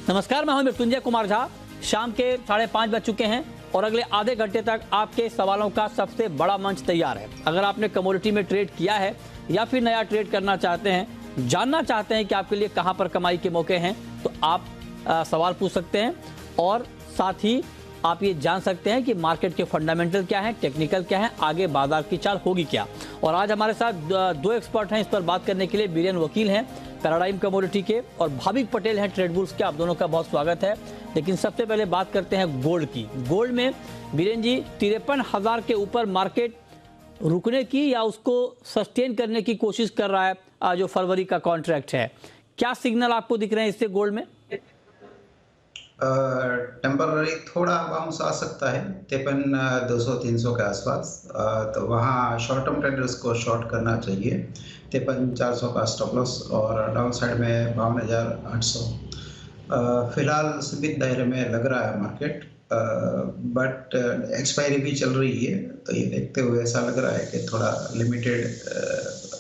नमस्कार, मैं हूं मृत्युंजय कुमार झा। शाम के 5:30 बज चुके हैं और अगले आधे घंटे तक आपके सवालों का सबसे बड़ा मंच तैयार है। अगर आपने कमोडिटी में ट्रेड किया है या फिर नया ट्रेड करना चाहते हैं, जानना चाहते हैं कि आपके लिए कहां पर कमाई के मौके हैं, तो आप सवाल पूछ सकते हैं और साथ ही आप ये जान सकते हैं कि मार्केट के फंडामेंटल क्या हैं, टेक्निकल क्या है, आगे बाजार की चाल होगी क्या। और आज हमारे साथ दो एक्सपर्ट हैं इस पर बात करने के लिए। बीरेन वकील हैं पैराडाइम कमोडिटी के और भाविक पटेल हैं ट्रेड बुल्स के। आप दोनों का बहुत स्वागत है। लेकिन सबसे पहले बात करते हैं गोल्ड की। गोल्ड में बीरेन जी, 53,000 के ऊपर मार्केट रुकने की या उसको सस्टेन करने की कोशिश कर रहा है। जो फरवरी का कॉन्ट्रैक्ट है, क्या सिग्नल आपको दिख रहे हैं इससे गोल्ड में? टेम्पररी थोड़ा बाउंस आ सकता है 53,200-300 के आसपास। तो वहाँ शॉर्ट टर्म ट्रेडर्स को शॉर्ट करना चाहिए। 53,400 का स्टॉप लॉस और डाउन साइड में 52,800। फिलहाल सीमित दायरे में लग रहा है मार्केट, बट एक्सपायरी भी चल रही है, तो ये देखते हुए ऐसा लग रहा है कि थोड़ा लिमिटेड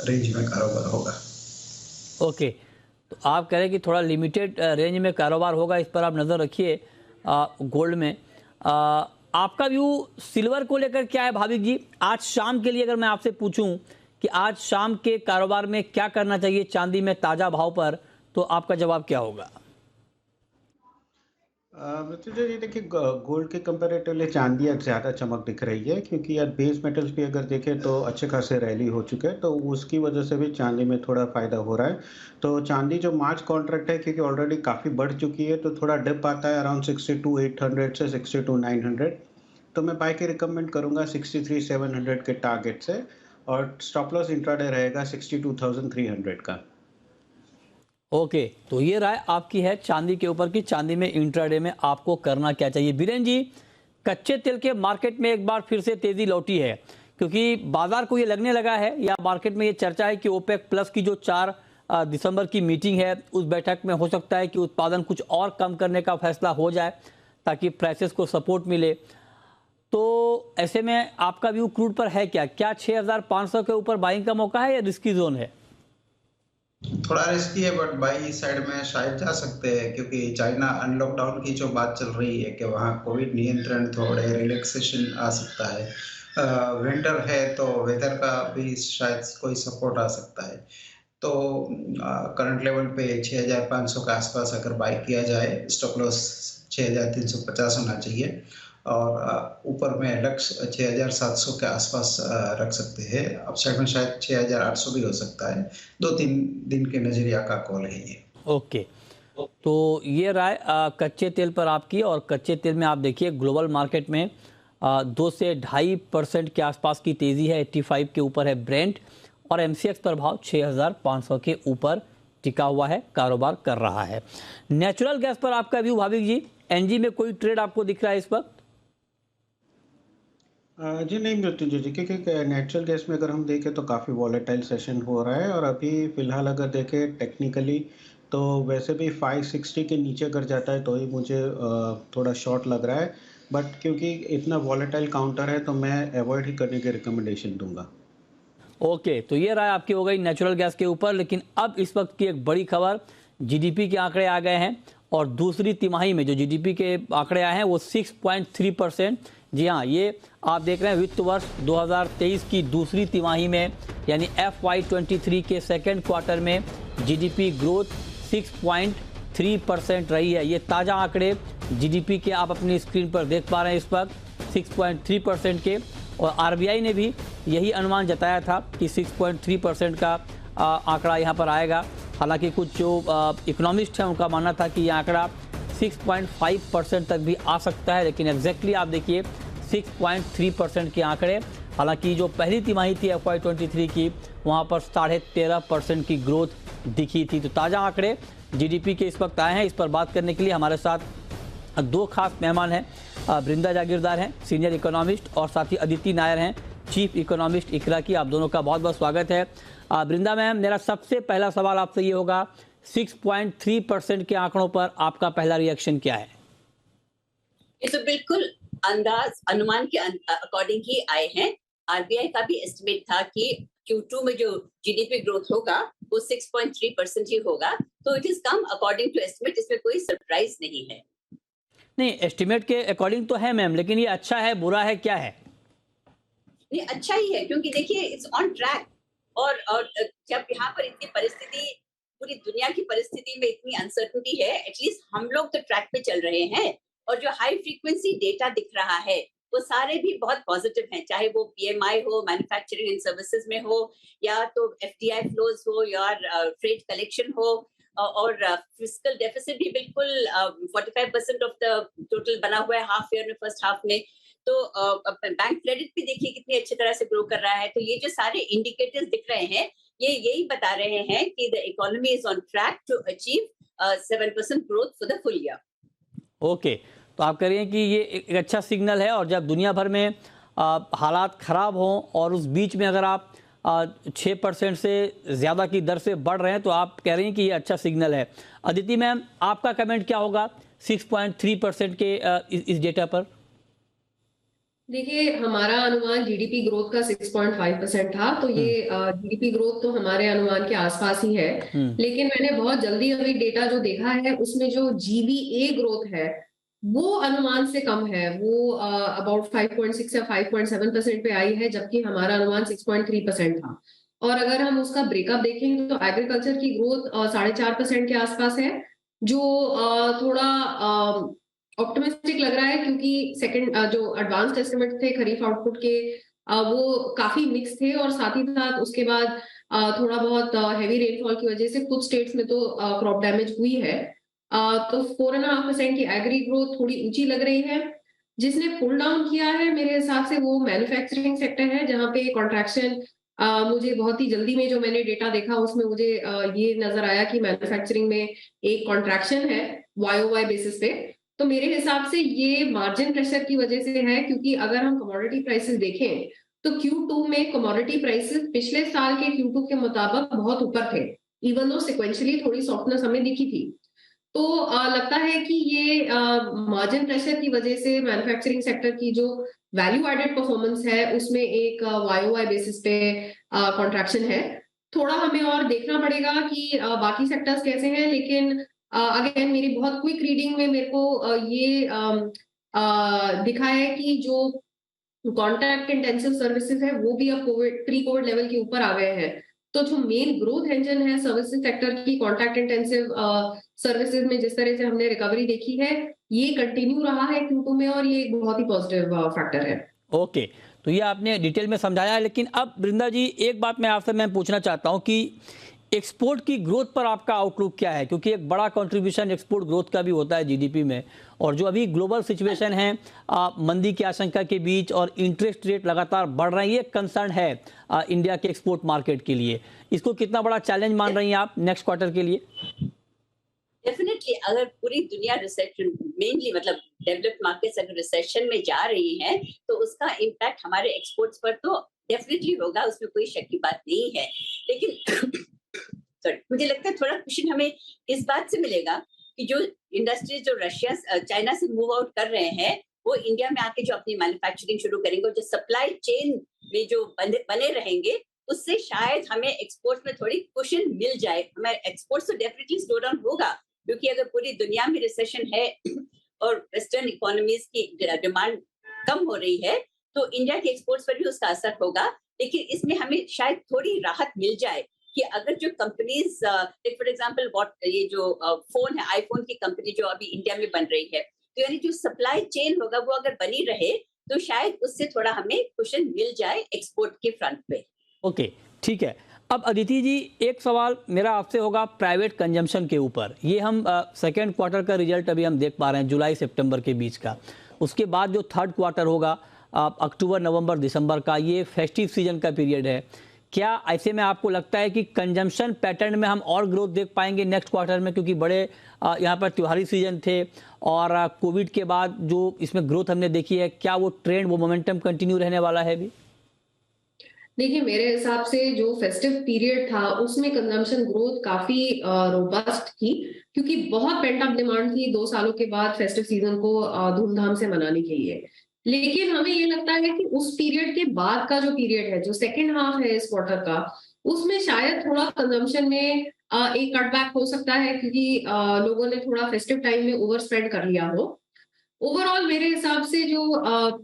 रेंज में कारोबार होगा। ओके, तो आप कह रहे हैं कि थोड़ा लिमिटेड रेंज में कारोबार होगा, इस पर आप नज़र रखिए गोल्ड में। आपका व्यू सिल्वर को लेकर क्या है भाविक जी? आज शाम के लिए अगर मैं आपसे पूछूं कि आज शाम के कारोबार में क्या करना चाहिए चांदी में ताज़ा भाव पर, तो आपका जवाब क्या होगा? मृत्युंजय जी, देखिए गोल्ड के कंपैरेटिवली चांदी आज ज़्यादा चमक दिख रही है, क्योंकि आज बेस मेटल्स भी अगर देखें तो अच्छे खासे रैली हो चुके हैं, तो उसकी वजह से भी चांदी में थोड़ा फ़ायदा हो रहा है। तो चांदी जो मार्च कॉन्ट्रैक्ट है, क्योंकि ऑलरेडी काफ़ी बढ़ चुकी है, तो थोड़ा डिप आता है अराउंड 62,800 से 62,900। तो मैं बाय की रिकमेंड करूँगा 63,700 के टारगेट से, और स्टॉप लॉस इंट्राडे रहेगा 62,300 का। ओके, तो ये राय आपकी है चांदी के ऊपर कि चांदी में इंट्राडे में आपको करना क्या चाहिए। बीरेन जी, कच्चे तेल के मार्केट में एक बार फिर से तेजी लौटी है, क्योंकि बाजार को ये लगने लगा है या मार्केट में ये चर्चा है कि ओपेक प्लस की जो 4 दिसंबर की मीटिंग है, उस बैठक में हो सकता है कि उत्पादन कुछ और कम करने का फैसला हो जाए ताकि प्राइसेस को सपोर्ट मिले। तो ऐसे में आपका व्यू क्रूड पर है क्या? 6,500 के ऊपर बाइंग का मौका है या रिस्की जोन है? थोड़ा रिस्की है, बट बाई साइड में शायद जा सकते हैं, क्योंकि चाइना अनलॉकडाउन की जो बात चल रही है कि वहाँ कोविड नियंत्रण थोड़े रिलैक्सेशन आ सकता है। विंटर है तो वेदर का भी शायद कोई सपोर्ट आ सकता है। तो करंट लेवल पे 6,500 के आसपास अगर बाई किया जाए, स्टॉप लॉस 6,350 होना चाहिए और ऊपर में लक्ष्य 6,700 के आसपास रख सकते हैं। अपसाइड में शायद 6,800 भी हो सकता है। 2-3 दिन के नजरिया का कॉल है ये। ओके, तो ये राय कच्चे तेल पर आपकी। और कच्चे तेल में आप देखिए ग्लोबल मार्केट में 2 से 2.5% के आसपास की तेजी है। 85 के ऊपर है ब्रेंट और एमसीएक्स पर भाव 6,500 के ऊपर टिका हुआ है, कारोबार कर रहा है। नेचुरल गैस पर आपका व्यू भाविक जी, एनजी में कोई ट्रेड आपको दिख रहा है इस वक्त? जी नहीं मृत्युंजय जी, क्योंकि नेचुरल गैस में अगर हम देखें तो काफ़ी वॉलेटाइल सेशन हो रहा है, और अभी फ़िलहाल अगर देखें टेक्निकली तो वैसे भी 560 के नीचे अगर जाता है तो ही मुझे थोड़ा शॉर्ट लग रहा है, बट क्योंकि इतना वॉलेटाइल काउंटर है तो मैं अवॉइड ही करने की रिकमेंडेशन दूंगा। ओके, तो ये राय आपकी हो गई नेचुरल गैस के ऊपर। लेकिन अब इस वक्त की एक बड़ी खबर, जीडीपी के आंकड़े आ गए हैं और दूसरी तिमाही में जो जीडीपी के आंकड़े आए हैं वो 6.3%। जी हाँ, ये आप देख रहे हैं वित्त वर्ष 2023 की दूसरी तिमाही में, यानी FY23 के सेकेंड क्वार्टर में जीडीपी ग्रोथ 6.3% रही है। ये ताज़ा आंकड़े जीडीपी के आप अपनी स्क्रीन पर देख पा रहे हैं इस वक्त 6.3% के। और आरबीआई ने भी यही अनुमान जताया था कि 6.3% का आंकड़ा यहाँ पर आएगा। हालांकि कुछ जो इकोनॉमिस्ट हैं उनका मानना था कि यह आंकड़ा 6.5% तक भी आ सकता है, लेकिन एग्जैक्टली आप देखिए 6.3% के आंकड़े। हालांकि जो पहली तिमाही थी FY23 की, वहाँ पर 13.5% की ग्रोथ दिखी थी। तो ताज़ा आंकड़े जीडीपी के इस वक्त आए हैं। इस पर बात करने के लिए हमारे साथ 2 खास मेहमान हैं। बृंदा जागीरदार हैं, सीनियर इकोनॉमिस्ट, और साथ ही अदिति नायर हैं, चीफ इकोनॉमिस्ट इकरा की। आप दोनों का बहुत बहुत स्वागत है। बृंदा मैम, मेरा सबसे पहला सवाल आपसे ये होगा, 6.3% के आंकड़ों पर आपका पहला रिएक्शन क्या है? ये तो बिल्कुल अनुमान के अकॉर्डिंग ही आए हैं। आरबीआई का भी एस्टिमेट था कि Q2 में जो GDP ग्रोथ होगा वो 6.3% ही होगा, तो इट इज कम अकॉर्डिंग टू एस्टिमेट, इसमें कोई सरप्राइज नहीं है। नहीं, एस्टिमेट के अकॉर्डिंग तो है मैम, लेकिन ये अच्छा है बुरा है क्या है? नहीं, अच्छा ही है, क्योंकि देखिए इट्स ऑन ट्रैक। और जब यहाँ पर इतनी परिस्थिति, पूरी दुनिया की परिस्थिति में इतनी अनसर्टनिटी है, एटलीस्ट हम लोग तो ट्रैक पे चल रहे हैं। और जो हाई फ्रीक्वेंसी डेटा दिख रहा है वो सारे भी बहुत पॉजिटिव हैं, चाहे वो PMI हो, मैन्युफैक्चरिंग एंड सर्विसेज में हो, या तो FDI फ्लोज हो, या फ्रेट कलेक्शन हो, और फिस्कल डेफिसिट भी बिल्कुल 45% ऑफ द टोटल बना हुआ है हाफ ईयर में, फर्स्ट हाफ में। तो बैंक क्रेडिट भी देखिए कितनी अच्छी तरह से ग्रो कर रहा है। तो ये जो सारे इंडिकेटर्स दिख रहे हैं, ये यही बता रहे हैं कि the economy is on track to achieve 7% growth for the full year. Okay, तो आप कह रही हैं कि ये एक अच्छा सिग्नल है, और जब दुनिया भर में हालात ख़राब हों और उस बीच में अगर आप 6% से ज़्यादा की दर से बढ़ रहे हैं, तो आप कह रही हैं कि ये अच्छा सिग्नल है। अदिति मैम, आपका कमेंट क्या होगा 6.3% के इस डेटा पर? देखिए, हमारा अनुमान जीडीपी ग्रोथ का 6.5% था, तो ये जीडीपी ग्रोथ तो हमारे अनुमान के आसपास ही है। लेकिन मैंने बहुत जल्दी अभी डेटा जो देखा है, उसमें जो GVA ग्रोथ है वो अनुमान से कम है। वो अबाउट 5.6 या 5.7% पे आई है, जबकि हमारा अनुमान 6.3% था। और अगर हम उसका ब्रेकअप देखेंगे तो एग्रीकल्चर की ग्रोथ 4.5% के आसपास है, जो थोड़ा ऑप्टिमिस्टिक लग रहा है, क्योंकि सेकंड जो एडवांस्ड एस्टिमेट थे खरीफ आउटपुट के, वो काफी मिक्स थे। और साथ ही साथ उसके बाद थोड़ा बहुत हेवी रेनफॉल की वजह से कुछ स्टेट्स में तो क्रॉप डैमेज हुई है। तो 4.5% की एग्री ग्रोथ थोड़ी ऊंची लग रही है। जिसने पुल डाउन किया है मेरे हिसाब से वो मैन्युफैक्चरिंग सेक्टर है, जहां पे कॉन्ट्रैक्शन मुझे बहुत ही जल्दी में जो मैंने डेटा देखा उसमें मुझे ये नजर आया कि मैन्युफैक्चरिंग में एक कॉन्ट्रैक्शन है YOY बेसिस पे। तो मेरे हिसाब से ये मार्जिन प्रेशर की वजह से है, क्योंकि अगर हम कमोडिटी प्राइसेस देखें तो Q2 में कमोडिटी प्राइसेस पिछले साल के Q2 के मुताबिक बहुत ऊपर थे, इवन दो सिक्वेंशियली थोड़ी सॉफ्टनेस हमें दिखी थी। तो लगता है कि ये मार्जिन प्रेशर की वजह से मैन्युफैक्चरिंग सेक्टर की जो वैल्यू एडेड परफॉर्मेंस है उसमें एक YOY बेसिस पे कॉन्ट्रैक्शन है। थोड़ा हमें और देखना पड़ेगा कि बाकी सेक्टर्स कैसे हैं, लेकिन अगेन मेरी बहुत क्विक रीडिंग में मेरे को ये दिखा है कि जो कॉन्टैक्ट इंटेंसिव सर्विसेज है वो भी अब प्री कोविड लेवल के ऊपर आ गए हैं। तो जो मेन ग्रोथ इंजन है सर्विसेज सेक्टर की, कॉन्टैक्ट इंटेंसिव सर्विसेज में जिस तरह से हमने रिकवरी देखी है, ये कंटिन्यू रहा है Q2 में, और ये एक बहुत ही पॉजिटिव फैक्टर है। ओके, तो ये आपने डिटेल में समझाया है। लेकिन अब वृंदा जी, एक बात मैं पूछना चाहता हूँ कि एक्सपोर्ट की ग्रोथ पर आपका आउटलुक क्या है, क्योंकि एक बड़ा कंट्रीब्यूशन एक्सपोर्ट ग्रोथ का भी होता है जीडीपी में, और जो अभी ग्लोबल सिचुएशन है मंदी की आशंका के बीच और इंटरेस्ट रेट लगातार बढ़ रहे हैं, ये कंसर्न है इंडिया के एक्सपोर्ट मार्केट के लिए। इसको कितना बड़ा चैलेंज मान रही हैं आप नेक्स्ट क्वार्टर के लिए? डेफिनेटली, अगर पूरी दुनिया रिसेशन, मेनली मतलब डेवलप्ड मार्केट्स अगर रिसेशन में जा रही है तो उसका इम्पैक्ट हमारे एक्सपोर्ट्स पर तो डेफिनेटली होगा, उसमें कोई शक की बात नहीं है। लेकिन मुझे लगता है थोड़ा क्वेश्चन हमें इस बात से मिलेगा कि जो इंडस्ट्रीज जो रशिया चाइना से मूव आउट कर रहे हैं वो इंडिया में आके जो अपनी मैन्युफैक्चरिंग शुरू करेंगे, जो सप्लाई चेन में जो बने रहेंगे, उससे शायद हमें एक्सपोर्ट में थोड़ी क्वेश्चन मिल जाए। हमारे एक्सपोर्ट तो डेफिनेटली स्लो डाउन होगा, क्योंकि अगर पूरी दुनिया में रिसेशन है और वेस्टर्न इकोनॉमीज की डिमांड कम हो रही है तो इंडिया के एक्सपोर्ट्स पर भी उसका असर होगा। लेकिन इसमें हमें शायद थोड़ी राहत मिल जाए कि अगर जो कंपनीज, फॉर एग्जांपल ये जो फोन है, आईफोन की कंपनी जो अभी इंडिया में बन रही है, तो यानी जो सप्लाई चेन होगा वो अगर बनी रहे तो शायद उससे थोड़ा हमें कुशन मिल जाए एक्सपोर्ट के फ्रंट पे। ओके, ठीक है। अब अदिति जी, एक सवाल मेरा आपसे होगा प्राइवेट कंजम्पशन के ऊपर। ये हम सेकेंड क्वार्टर का रिजल्ट अभी हम देख पा रहे हैं जुलाई सितंबर के बीच का। उसके बाद जो थर्ड क्वार्टर होगा अक्टूबर नवंबर दिसंबर का, ये फेस्टिव सीजन का पीरियड है। क्या ऐसे में आपको लगता है कि कंजम्पशन पैटर्न में हम और ग्रोथ देख पाएंगे नेक्स्ट क्वार्टर में, क्योंकि बड़े यहाँ पर त्योहारी सीजन थे और कोविड के बाद जो इसमें ग्रोथ हमने देखी है, क्या वो ट्रेंड, वो मोमेंटम कंटिन्यू रहने वाला है भी? देखिए, मेरे हिसाब से जो फेस्टिव पीरियड था उसमें कंजम्पशन ग्रोथ काफी रोबस्ट थी, क्योंकि बहुत पेंट अप डिमांड थी 2 सालों के बाद फेस्टिव सीजन को धूमधाम से मनाने के लिए। लेकिन हमें ये लगता है कि उस पीरियड के बाद का जो पीरियड है, जो सेकेंड हाफ है इस क्वार्टर का, उसमें शायद थोड़ा कंजम्पशन में एक कटबैक हो सकता है, क्योंकि लोगों ने थोड़ा फेस्टिव टाइम में ओवर स्पेंड कर लिया हो। ओवरऑल मेरे हिसाब से जो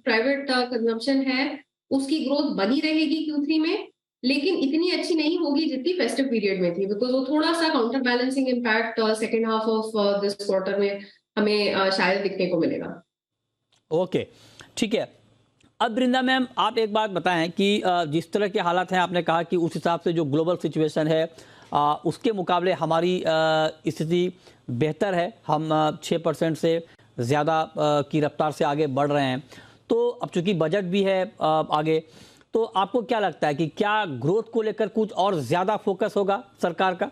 प्राइवेट कंजम्पशन है उसकी ग्रोथ बनी रहेगी Q3 में, लेकिन इतनी अच्छी नहीं होगी जितनी फेस्टिव पीरियड में थी, बिकॉज वो थोड़ा सा counter balancing impact second half of this quarter में हमें शायद दिखने को मिलेगा। ओके, ठीक है। अब वृंदा मैम, आप एक बात बताएं कि जिस तरह के हालात हैं, आपने कहा कि उस हिसाब से जो ग्लोबल सिचुएशन है उसके मुकाबले हमारी स्थिति बेहतर है, हम 6% से ज़्यादा की रफ्तार से आगे बढ़ रहे हैं। तो अब चूंकि बजट भी है आगे, तो आपको क्या लगता है कि क्या ग्रोथ को लेकर कुछ और ज़्यादा फोकस होगा सरकार का?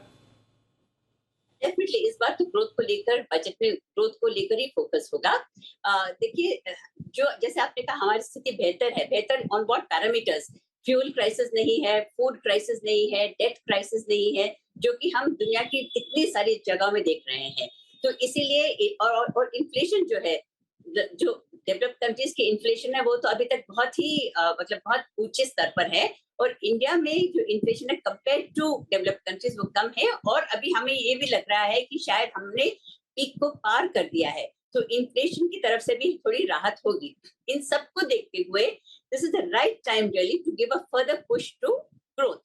डेफिनेटली इस बार तो ग्रोथ को लेकर, बजट में ग्रोथ को लेकर ही फोकस होगा। देखिए, जो जैसे आपने कहा हमारी स्थिति बेहतर है, बेहतर on what parameters? Fuel crisis नहीं है, फूड क्राइसिस नहीं है, डेट क्राइसिस नहीं है, जो कि हम दुनिया की इतनी सारी जगह में देख रहे हैं। तो इसीलिए और इन्फ्लेशन जो है, जो डेवलप्ड कंट्रीज की इन्फ्लेशन है वो तो अभी तक बहुत ही मतलब बहुत ऊंचे स्तर पर है, और इंडिया में जो इन्फ्लेशन है कंपेयर टू डेवलप्ड कंट्रीज वो कम है, और अभी हमें ये भी लग रहा है कि शायद हमने पीक को पार कर दिया है, तो इन्फ्लेशन की तरफ से भी थोड़ी राहत होगी। इन सबको देखते हुए this is the right time really to give a further push to growth.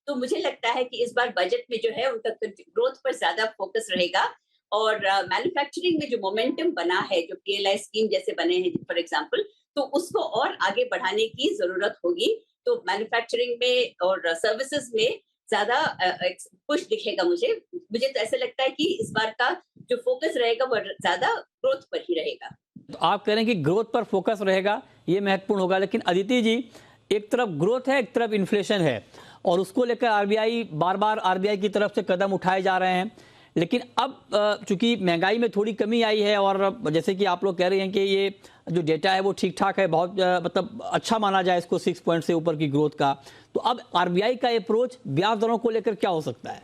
तो मुझे लगता है कि इस बार बजट में जो है उनका ग्रोथ पर ज्यादा फोकस रहेगा, और मैन्युफैक्चरिंग में जो मोमेंटम बना है, जो PLI स्कीम जैसे बने हैं फॉर एग्जांपल, तो उसको और आगे बढ़ाने की जरूरत होगी। तो मैन्युफैक्चरिंग में और सर्विसेज में ज्यादा पुश दिखेगा। मुझे तो ऐसा लगता है कि इस बार का जो फोकस रहेगा वो ज्यादा ग्रोथ पर ही रहेगा। तो आप कह रहे हैं कि ग्रोथ पर फोकस रहेगा, ये महत्वपूर्ण होगा। लेकिन अदिति जी, एक तरफ ग्रोथ है, एक तरफ इन्फ्लेशन है, और उसको लेकर आरबीआई बार आरबीआई की तरफ से कदम उठाए जा रहे हैं। लेकिन अब चूंकि महंगाई में थोड़ी कमी आई है, और जैसे कि आप लोग कह रहे हैं कि ये जो डेटा है वो ठीक ठाक है, बहुत मतलब अच्छा माना जाए इसको 6 पॉइंट से ऊपर की ग्रोथ का, तो अब आरबीआई का अप्रोच ब्याज दरों को लेकर क्या हो सकता है?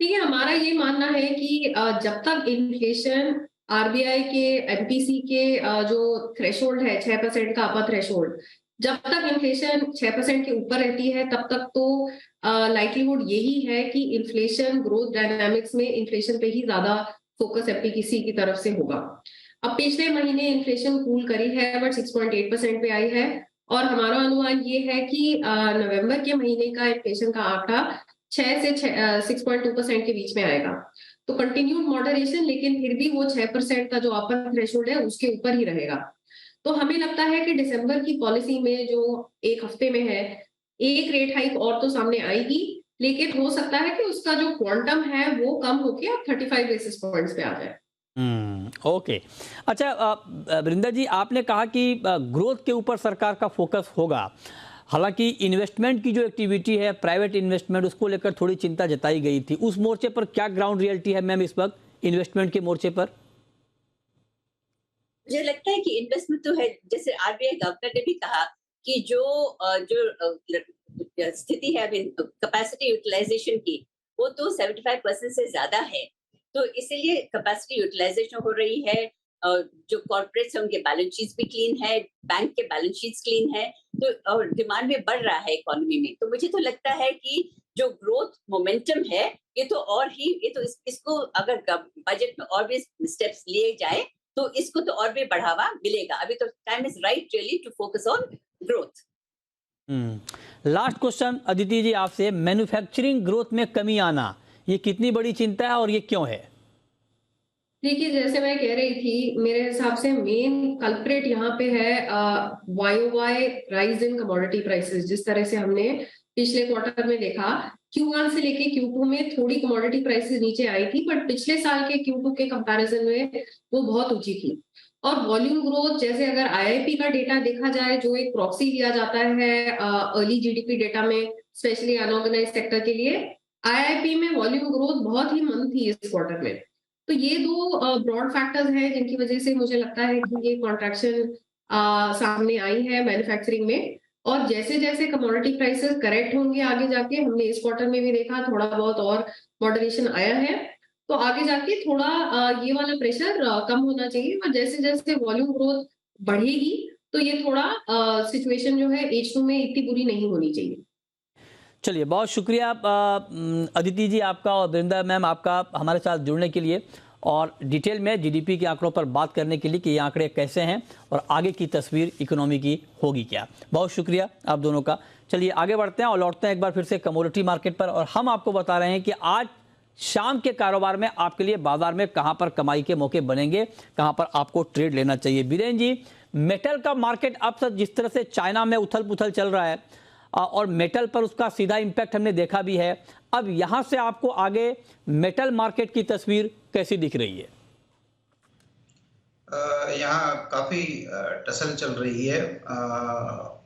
देखिए, हमारा ये मानना है कि जब तक इन्फ्लेशन आरबीआई के एमपीसी के जो थ्रेशोल्ड है 6% का अपर थ्रेशोल्ड, जब तक इन्फ्लेशन 6% के ऊपर रहती है तब तक तो लाइक्लीहुड यही है कि इन्फ्लेशन ग्रोथ डायनामिक्स में इन्फ्लेशन पे ही ज्यादा फोकस एमपीसी की तरफ से होगा। अब पिछले महीने इन्फ्लेशन कूल करी है बट 6.8% पे आई है, और हमारा अनुमान ये है कि नवंबर के महीने का इन्फ्लेशन का आंकड़ा 6 से 6.2% के बीच में आएगा। तो कंटिन्यूड मॉडरेशन, लेकिन फिर भी वो 6% का जो अपर थ्रेशोल्ड है उसके ऊपर ही रहेगा। तो हमें लगता है कि दिसंबर की पॉलिसी में जो एक हफ्ते में है, एक रेट हाइक और तो सामने आएगी, लेकिन हो सकता है कि उसका जो क्वांटम है वो कम होके अब 35 बेसिस पॉइंट्स पे आ जाए। ओके। अच्छा वृंदा जी, आपने कहा कि ग्रोथ के ऊपर सरकार का फोकस होगा, हालांकि इन्वेस्टमेंट की जो एक्टिविटी है, प्राइवेट इन्वेस्टमेंट, उसको लेकर थोड़ी चिंता जताई गई थी। उस मोर्चे पर क्या ग्राउंड रियलिटी है मैम इस वक्त इन्वेस्टमेंट के मोर्चे पर? मुझे लगता है कि इन्वेस्टमेंट तो है, जैसे आरबीआई गवर्नर ने भी कहा कि जो स्थिति है कैपेसिटी यूटिलाइजेशन की, वो तो 75% से ज्यादा है। तो इसीलिए कैपेसिटी यूटिलाइजेशन हो रही है, जो कॉर्पोरेट्स हैं उनके बैलेंस शीट्स भी क्लीन है, बैंक के बैलेंस शीट्स क्लीन है, तो और डिमांड भी बढ़ रहा है इकोनॉमी में। तो मुझे तो लगता है कि जो ग्रोथ मोमेंटम है ये तो और ही, ये तो इसको अगर बजट में और भी स्टेप्स लिए जाए तो इसको तो और भी बढ़ावा मिलेगा। अभी तो time is right really to focus on growth. Last question Aditi ji आपसे, मैन्युफैक्चरिंग ग्रोथ में कमी आना ये कितनी बड़ी चिंता है और ये क्यों है? देखिए, जैसे मैं कह रही थी, मेरे हिसाब से मेन कल्प्रेट यहाँ पे है YOY rise in commodity prices. जिस तरह से हमने पिछले क्वार्टर में देखा, Q1 से लेके Q2 में थोड़ी कमोडिटी प्राइसेस नीचे आई थी, बट पिछले साल के Q2 के कंपैरिजन में वो बहुत ऊंची थी। और वॉल्यूम ग्रोथ, जैसे अगर IIP का डेटा देखा जाए, जो एक प्रॉक्सी लिया जाता है अर्ली जीडीपी डेटा में, स्पेशली अनऑर्गेनाइज सेक्टर के लिए, IIP में वॉल्यूम ग्रोथ बहुत ही मंद थी इस क्वार्टर में। तो ये दो ब्रॉड फैक्टर्स हैं जिनकी वजह से मुझे लगता है कि ये कॉन्ट्रैक्शन सामने आई है मैन्युफैक्चरिंग में। और जैसे जैसे कमोडिटी प्राइसेस करेक्ट होंगे आगे जाके, हमने इस क्वार्टर में भी देखा थोड़ा बहुत और मॉडरेशन आया है, तो आगे जाके थोड़ा ये वाला प्रेशर कम होना चाहिए। और जैसे जैसे वॉल्यूम ग्रोथ बढ़ेगी तो ये थोड़ा सिचुएशन जो है H2 में इतनी बुरी नहीं होनी चाहिए। चलिए, बहुत शुक्रिया अदिति जी आपका और वृंदा मैम आपका हमारे साथ जुड़ने के लिए और डिटेल में जीडीपी के आंकड़ों पर बात करने के लिए कि ये आंकड़े कैसे हैं और आगे की तस्वीर इकोनॉमी की होगी क्या। बहुत शुक्रिया आप दोनों का। चलिए आगे बढ़ते हैं और लौटते हैं एक बार फिर से कमोडिटी मार्केट पर और हम आपको बता रहे हैं कि आज शाम के कारोबार में आपके लिए बाजार में कहां पर कमाई के मौके बनेंगे, कहां पर आपको ट्रेड लेना चाहिए। बीरेन जी, मेटल का मार्केट अब तक जिस तरह से चाइना में उथल पुथल चल रहा है और मेटल पर उसका सीधा इम्पैक्ट हमने देखा भी है, अब यहां से आपको आगे मेटल मार्केट की तस्वीर कैसी दिख रही है? यहाँ काफी टसल चल रही है।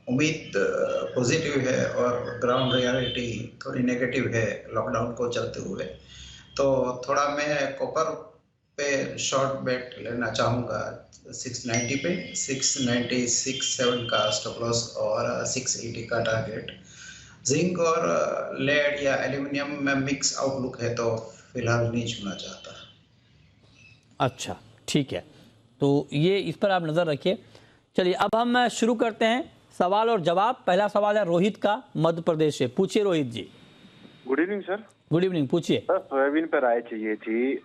उम्मीद पॉजिटिव है और ग्राउंड रियलिटी थोड़ी नेगेटिव है लॉकडाउन को चलते हुए। तो थोड़ा मैं कॉपर पे शॉर्ट बेट लेना चाहूँगा 690 पे, 696.7 का स्टॉप लॉस और 680 का टारगेट। जिंक और लेड या एल्यूमिनियम में मिक्स आउटलुक है तो फिलहाल नहीं छूना चाहता। अच्छा, ठीक है, तो ये इस पर आप नज़र रखिए। चलिए अब हम शुरू करते हैं सवाल और जवाब। पहला सवाल है रोहित का, मध्य प्रदेश से। पूछिए Rohit ji. Good evening sir. Good evening, पूछिए। सर सोयाबीन पर राय चाहिए थी।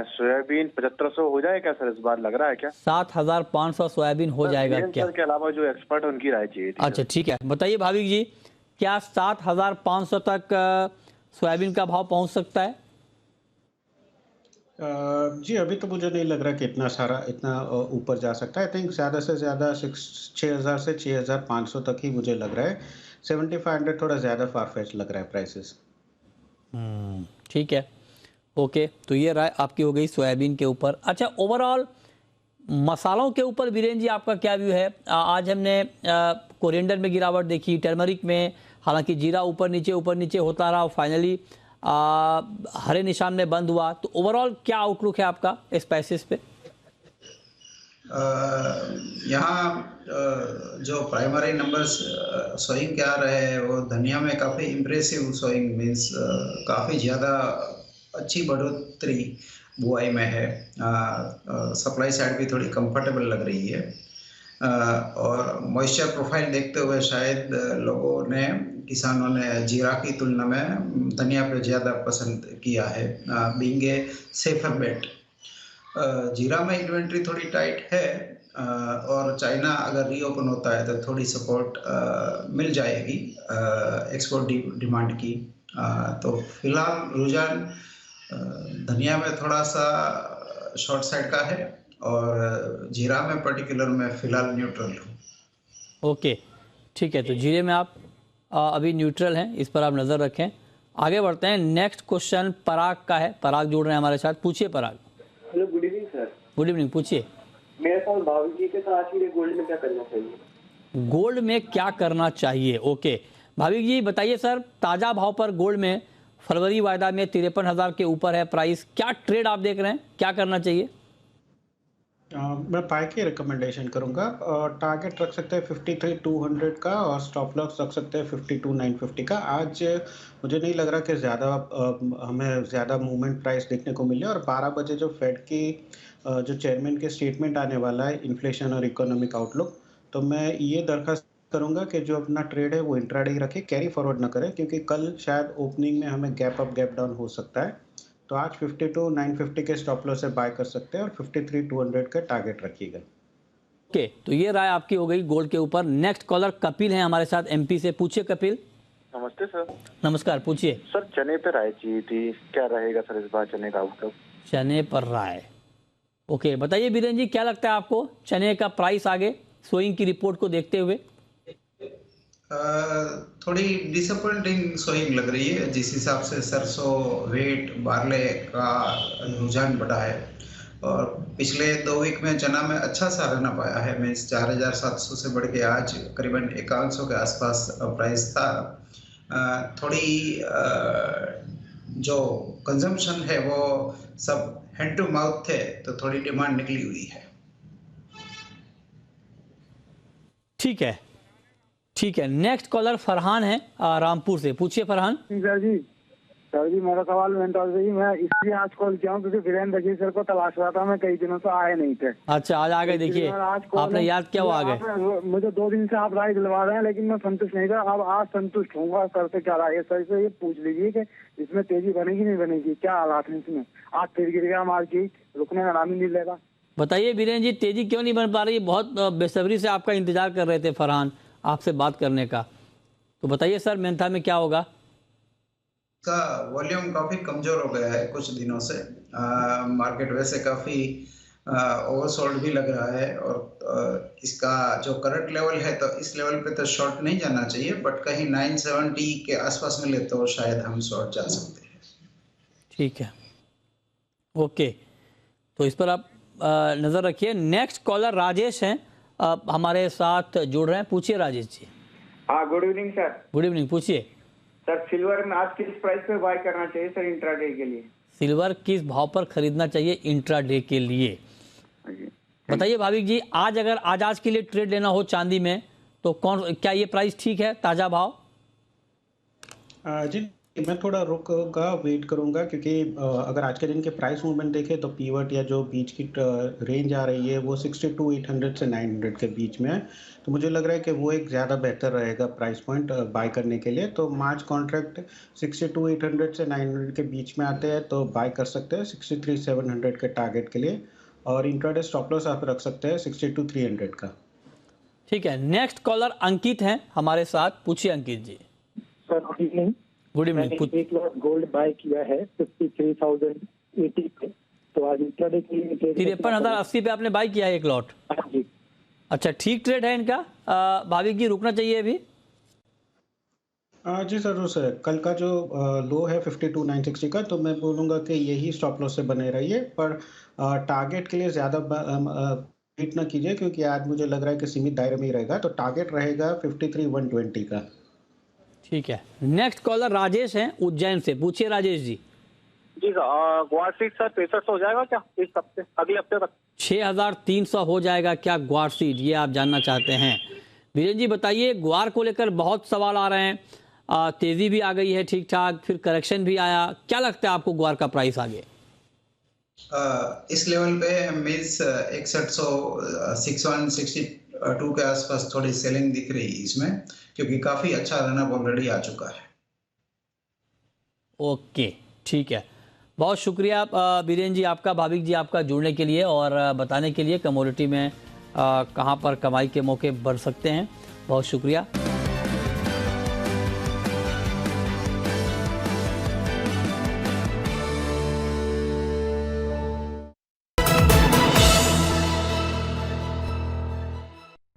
सोयाबीन 7500 हो जाए क्या सर, इस बार लग रहा है क्या? 7500 सोयाबीन हो जाएगा क्या? सर के अलावा जो एक्सपर्ट उनकी राय चाहिए थी। अच्छा ठीक है, बताइए भाविक जी, क्या 7500 तक सोयाबीन का भाव पहुंच सकता है? जी अभी तो मुझे नहीं लग रहा कि इतना ऊपर जा सकता है। आई थिंक ज़्यादा से ज़्यादा 6000 से 6500 तक ही मुझे लग रहा है। 7500 थोड़ा ज़्यादा फारफेच लग रहा है प्राइसेस। ठीक है, ओके, तो ये राय आपकी हो गई सोयाबीन के ऊपर। अच्छा, ओवरऑल मसालों के ऊपर वीरेन जी आपका क्या व्यू है? आज हमने कोरिएंडर में गिरावट देखी, टर्मरिक में, हालांकि जीरा ऊपर नीचे होता रहा और फाइनली हरे निशान में बंद हुआ। तो ओवरऑल क्या आउटलुक है आपका स्पाइसेस पे? यहाँ जो प्राइमरी नंबर्स सोइंग के आ रहे हैं वो धनिया में काफ़ी इम्प्रेसिव सोइंग मीन्स काफ़ी ज़्यादा अच्छी बढ़ोतरी बुआई में है। सप्लाई साइड भी थोड़ी कंफर्टेबल लग रही है और मॉइस्चर प्रोफाइल देखते हुए शायद किसानों ने जीरा की तुलना में धनिया पे ज़्यादा पसंद किया है, बीइंग ए सेफर बेट। जीरा में इन्वेंट्री थोड़ी टाइट है और चाइना अगर रीओपन होता है तो थोड़ी सपोर्ट मिल जाएगी एक्सपोर्ट डिमांड की। तो फिलहाल रुझान धनिया में थोड़ा सा शॉर्ट साइड का है और जीरा में पर्टिकुलर में फिलहाल न्यूट्रल हूँ। ओके, ठीक है, तो जीरे में आप अभी न्यूट्रल हैं, इस पर आप नज़र रखें। आगे बढ़ते हैं, नेक्स्ट क्वेश्चन पराग का है। पराग जुड़ रहे हैं हमारे साथ, पूछिए Parag. Hello, good evening sir. Good evening, पूछिए। मेरे साथ भाविक जी के साथ ही गोल्ड में क्या करना चाहिए? गोल्ड में क्या करना चाहिए? ओके, भाविक जी बताइए सर, ताज़ा भाव पर गोल्ड में फरवरी वायदा में 53,000 के ऊपर है प्राइस, क्या ट्रेड आप देख रहे हैं, क्या करना चाहिए? मैं बाय की रिकमेंडेशन करूंगा। टारगेट रख सकते हैं 53,200 का और स्टॉप लॉस रख सकते हैं 52,950 का। आज मुझे नहीं लग रहा कि हमें ज़्यादा मूवमेंट प्राइस देखने को मिले और 12 बजे जो फेड की जो चेयरमैन के स्टेटमेंट आने वाला है इन्फ्लेशन और इकोनॉमिक आउटलुक, तो मैं ये दरख्वास्त करूंगा कि जो अपना ट्रेड है वो इंट्राडे रखे, कैरी फॉरवर्ड ना करें, क्योंकि कल शायद ओपनिंग में हमें गैप अप गैप डाउन हो सकता है। तो आज 52,950 के स्टॉप लॉस से बाय कर सकते हैं और 53,200 का टारगेट रखिएगा। ओके, तो ये राय आपकी हो गई गोल्ड के ऊपर। नेक्स्ट कॉलर कपिल हैं हमारे साथ एमपी से। पूछिए कपिल। नमस्ते सर। नमस्कार, पूछिए। सर चने पे राय चाहिए थी, क्या रहेगा सर इस बार चने का आउटलुक? चने पर राय, ओके, बताइए बीरेन जी, क्या लगता है आपको चने का प्राइस आगे सोइंग की रिपोर्ट को देखते हुए? थोड़ी डिसअपॉइंटिंग सोइंग लग रही है जिस हिसाब से सरसों, व्हीट, बार्ले का रुझान बढ़ा है और पिछले 2 वीक में चना में अच्छा सा रहना पाया है। मीन्स 4,700 से बढ़ के आज करीबन 5100 के आसपास प्राइस था। थोड़ी जो कंजम्पशन है वो सब हैंड टू माउथ थे तो थोड़ी डिमांड निकली हुई है। ठीक है, ठीक है। नेक्स्ट कॉलर फरहान है रामपुर से। पूछिए फरहान। सर जी, सर जी मेरा सवाल मेंटल जी, मैं इसलिए आज कॉल किया हूँ क्योंकि वीरेंद्र जी सर को तलाश रहा था, मैं कई दिनों से आए नहीं थे। अच्छा, आज आ गए। देखिए आपने याद किया, वो आ गए। मुझे 2 दिन से आप राय दिलवा रहे हैं लेकिन मैं संतुष्ट नहीं था। अब आज संतुष्ट होऊंगा। सर से क्या राय है? सर से ये पूछ लीजिए कि इसमें तेजी बनेगी नहीं बनेगी, क्या हालात है इसमें? आज फिर गिर गया मार्केट, रुकने का नाम ही नहीं लेगा। बताइए वीरेंद्र जी, तेजी क्यों नहीं बन पा रही? बहुत बेसब्री से आपका इंतजार कर रहे थे फरहान आपसे बात करने का, तो बताइए सर मेंथा में क्या होगा? का वॉल्यूम काफी कमजोर हो गया है कुछ दिनों से। मार्केट वैसे काफी ओवरसोल्ड भी लग रहा है और इसका जो करंट लेवल है तो इस लेवल पे तो शॉर्ट नहीं जाना चाहिए, बट कहीं 970 के आसपास मिले तो शायद हम शॉर्ट जा सकते हैं। ठीक है, ओके, तो इस पर आप नज़र रखिए। नेक्स्ट कॉलर राजेश हैं, हमारे साथ जुड़ रहे हैं। पूछिए राजेश जी। हाँ, good evening sir. Good evening, पूछिए सर। सिल्वर में आज किस प्राइस पे बाय करना चाहिए सर इंट्राडे के लिए? सिल्वर किस भाव पर खरीदना चाहिए इंट्राडे के लिए? बताइए भाविक जी, आज अगर आज के लिए ट्रेड लेना हो चांदी में तो क्या ये प्राइस ठीक है, ताजा भाव? जी मैं थोड़ा रुकूंगा, वेट करूंगा, क्योंकि अगर आज के दिन के प्राइस मूवमेंट देखें तो पीवट या जो बीच की रेंज आ रही है वो 62,800 से 900 के बीच में है। तो मुझे लग रहा है कि वो एक ज़्यादा बेहतर रहेगा प्राइस पॉइंट बाय करने के लिए। तो मार्च कॉन्ट्रैक्ट 62,800 से 900 के बीच में आते हैं तो बाय कर सकते हैं 63,700 के टारगेट के लिए, और इंट्राडे स्टॉप लॉस आप रख सकते हैं 62,300 का। ठीक है, नेक्स्ट कॉलर अंकित हैं हमारे साथ। पूछिए Ankit ji. Sir good evening. Good evening. मैंने 1 लॉट गोल्ड बाय किया है 53,080 पे, तो आज इंट्राडे के लिए 53,080 पे आपने बाय किया है 1 लॉट? हाँ जी। अच्छा, ठीक ट्रेड है इनका? भाविक जी रुकना चाहिए अभी? जी जरूर सर, कल का जो लो है 52,960 का, तो मैं बोलूँगा कि यही स्टॉप लॉस से बने रहिए, पर टारगेट के लिए ज़्यादा वेट ना कीजिए क्योंकि आज मुझे लग रहा है कि सीमित दायरे में ही रहेगा। तो टारगेट रहेगा 53,120 का। ठीक है, नेक्स्ट कॉलर राजेश हैं उज्जैन से। पूछिए राजेश जी। जी सर, ग्वार सीड सर 65 हो जाएगा क्या इस हफ्ते, अगले हफ्ते तक? 6,300 हो जाएगा क्या ग्वार सीड, ये आप जानना चाहते हैं? वीरेंद्र जी बताइए, ग्वार को लेकर बहुत सवाल आ रहे हैं, तेजी भी आ गई है ठीक ठाक, फिर करेक्शन भी आया, क्या लगता है आपको ग्वार का प्राइस आगे? इस लेवल पे मीन्स 6162 के आसपास थोड़ी सेलिंग दिख रही है इसमें, क्योंकि काफी अच्छा रनअप ऑलरेडी आ चुका है। ओके, ठीक है, बहुत शुक्रिया वीरेंद्र जी आपका, भाविक जी आपका जुड़ने के लिए और बताने के लिए कमोडिटी में कहां पर कमाई के मौके बढ़ सकते हैं। बहुत शुक्रिया।